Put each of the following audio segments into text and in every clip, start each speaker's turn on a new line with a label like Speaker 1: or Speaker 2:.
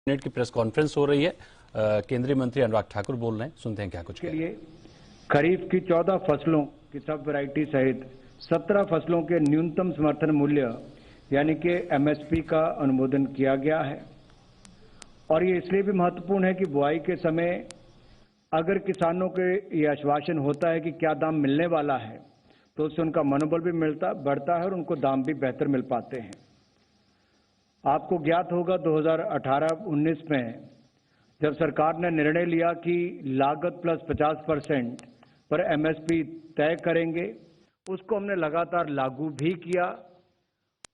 Speaker 1: Cabinet की press conference हो रही है। केंद्रीय मंत्री अनुराग ठाकुर बोल रहे हैं, सुनते हैं क्या कुछ
Speaker 2: के लिए खरीफ की 14 फसलों की सब वैरायटी सहित 17 फसलों के न्यूनतम समर्थन मूल्य यानी कि एमएसपी का अनुमोदन किया गया है। और ये इसलिए भी महत्वपूर्ण है कि बुआई के समय अगर किसानों के ये आश्वासन होता है कि क्या दाम मिलने वाला है तो उससे उनका मनोबल भी बढ़ता है और उनको दाम भी बेहतर मिल पाते हैं। आपको ज्ञात होगा 2018-19 में जब सरकार ने निर्णय लिया कि लागत प्लस 50% पर एमएसपी तय करेंगे, उसको हमने लगातार लागू भी किया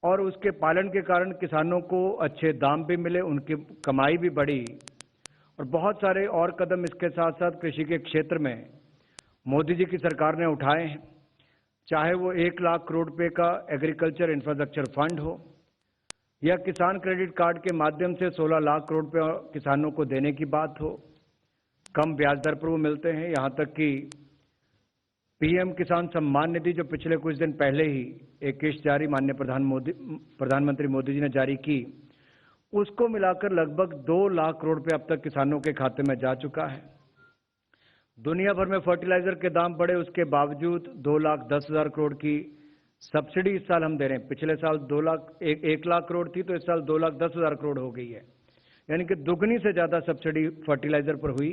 Speaker 2: और उसके पालन के कारण किसानों को अच्छे दाम भी मिले, उनकी कमाई भी बढ़ी और बहुत सारे और कदम इसके साथ साथ कृषि के क्षेत्र में मोदी जी की सरकार ने उठाए हैं। चाहे वो 1 लाख करोड़ रुपए का एग्रीकल्चर इंफ्रास्ट्रक्चर फंड हो या किसान क्रेडिट कार्ड के माध्यम से 16 लाख करोड़ रुपए किसानों को देने की बात हो, कम ब्याज दर पर वो मिलते हैं। यहां तक कि पीएम किसान सम्मान निधि जो पिछले कुछ दिन पहले ही एक किस्त जारी माननीय प्रधानमंत्री मोदी जी ने जारी की, उसको मिलाकर लगभग 2 लाख करोड़ रुपए अब तक किसानों के खाते में जा चुका है। दुनिया भर में फर्टिलाइजर के दाम बढ़े, उसके बावजूद 2,10,000 करोड़ की सब्सिडी इस साल हम दे रहे हैं। पिछले साल 1 लाख करोड़ थी तो इस साल 2,10,000 करोड़ हो गई है, यानी कि दुगनी से ज्यादा सब्सिडी फर्टिलाइजर पर हुई।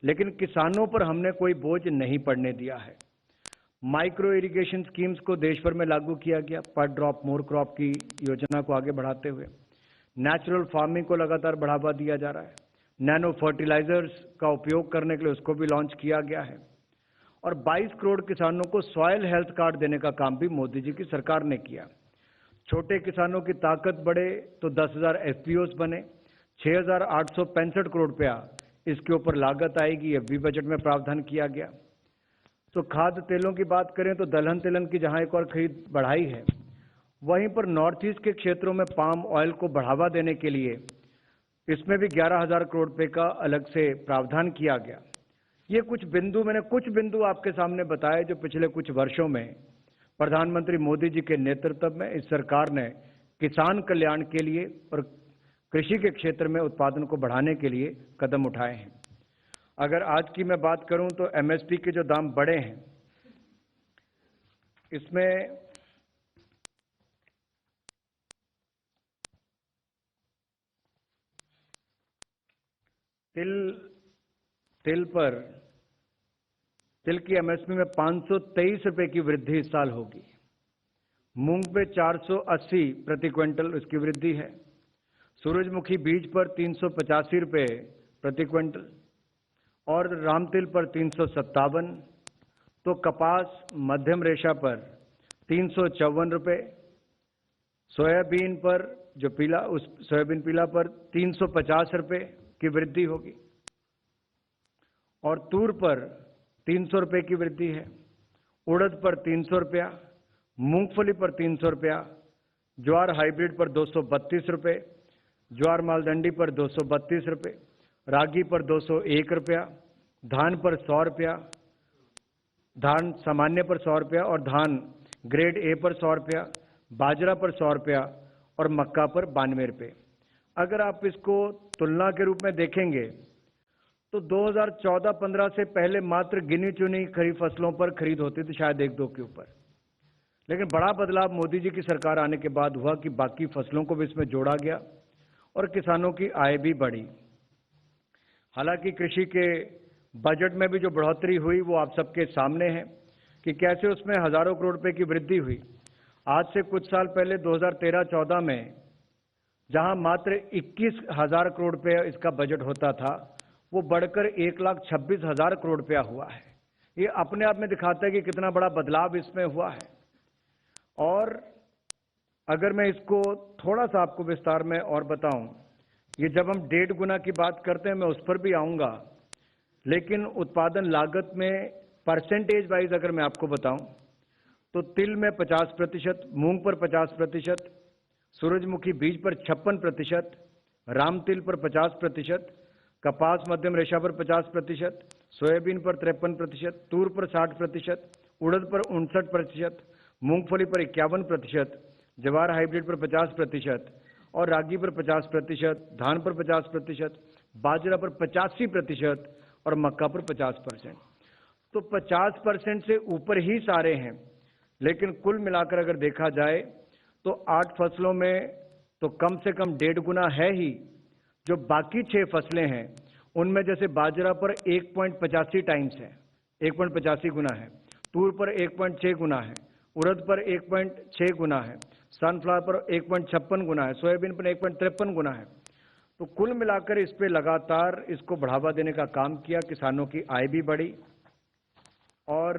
Speaker 2: लेकिन किसानों पर हमने कोई बोझ नहीं पड़ने दिया है। माइक्रो इरिगेशन स्कीम्स को देश भर में लागू किया गया, पर ड्रॉप मोर क्रॉप की योजना को आगे बढ़ाते हुए नेचुरल फार्मिंग को लगातार बढ़ावा दिया जा रहा है। नैनो फर्टिलाइजर्स का उपयोग करने के लिए उसको भी लॉन्च किया गया है और 22 करोड़ किसानो65 को सॉइल हेल्थ कार्ड देने का काम भी मोदी जी की सरकार ने किया। छोटे किसानों की ताकत बढ़े तो 10,000 एफपीओस बने, 6,865 करोड़ रुपया इसके ऊपर लागत आएगी, यह भी बजट में प्रावधान किया गया। तो खाद्य तेलों की बात करें तो दलहन तिलहन की जहां एक और खरीद बढ़ाई है, वहीं पर नॉर्थ ईस्ट के क्षेत्रों में पाम ऑयल को बढ़ावा देने के लिए इसमें भी 11,000 करोड़ रुपए का अलग से प्रावधान किया गया। ये मैंने कुछ बिंदु आपके सामने बताए जो पिछले कुछ वर्षों में प्रधानमंत्री मोदी जी के नेतृत्व में इस सरकार ने किसान कल्याण के लिए और कृषि के क्षेत्र में उत्पादन को बढ़ाने के लिए कदम उठाए हैं। अगर आज की मैं बात करूं तो एमएसपी के जो दाम बढ़े हैं, इसमें तिल की एमएसपी में 523 रुपए की वृद्धि इस साल होगी। मूंग पे 480 प्रति क्विंटल इसकी वृद्धि है। सूरजमुखी बीज पर 385 रुपए प्रति क्विंटल और रामतिल पर 357। तो कपास मध्यम रेशा पर 354 रुपए, सोयाबीन पर जो सोयाबीन पीला पर 350 रुपए की वृद्धि होगी और तूर पर 300 रुपए की वृद्धि है। उड़द पर 300 रुपया, मूंगफली पर 300 रुपया, ज्वार हाइब्रिड पर 232 रुपए, ज्वार मालदंडी पर 232 रुपए, रागी पर 201 रुपया, धान पर 100 रुपया, धान सामान्य पर 100 रुपया और धान ग्रेड ए पर 100 रुपया, बाजरा पर 100 रुपया और मक्का पर 92 रुपये। अगर आप इसको तुलना के रूप में देखेंगे तो 2014-15 से पहले मात्र गिनी चुनी खरीफ फसलों पर खरीद होती थी, शायद 1-2 के ऊपर। लेकिन बड़ा बदलाव मोदी जी की सरकार आने के बाद हुआ कि बाकी फसलों को भी इसमें जोड़ा गया और किसानों की आय भी बढ़ी। हालांकि कृषि के बजट में भी जो बढ़ोतरी हुई वो आप सबके सामने है कि कैसे उसमें हजारों करोड़ रुपए की वृद्धि हुई। आज से कुछ साल पहले 2013-14 में जहां मात्र 21,000 करोड़ रुपए इसका बजट होता था, वो बढ़कर 1,26,000 करोड़ रुपया हुआ है। ये अपने आप में दिखाता है कि कितना बड़ा बदलाव इसमें हुआ है। और अगर मैं इसको थोड़ा सा आपको विस्तार में और बताऊं, ये जब हम 1.5 गुना की बात करते हैं, मैं उस पर भी आऊंगा, लेकिन उत्पादन लागत में परसेंटेज वाइज अगर मैं आपको बताऊं तो तिल में 50%, मूंग पर 50%, सूरजमुखी बीज पर 56%, रामतिल पर 50%, कपास मध्यम रेशा पर 50%, सोयाबीन पर 53%, तूर पर 60%, उड़द पर 59%, मूंगफली पर 51%, ज्वार हाइब्रिड पर 50% और रागी पर 50%, धान पर 50%, बाजरा पर 85% और मक्का पर 50%। तो 50% से ऊपर ही सारे हैं। लेकिन कुल मिलाकर अगर देखा जाए तो 8 फसलों में तो कम से कम 1.5 गुना है ही। जो बाकी 6 फसलें हैं उनमें जैसे बाजरा पर 1.85 टाइम्स है, 1.85 गुना है, तूर पर 1.6 गुना है, उड़द पर 1.6 गुना है, सनफ्लावर पर 1.56 गुना है, सोयाबीन पर 1.53 गुना है। तो कुल मिलाकर इस पे लगातार इसको बढ़ावा देने का काम किया, किसानों की आय भी बढ़ी और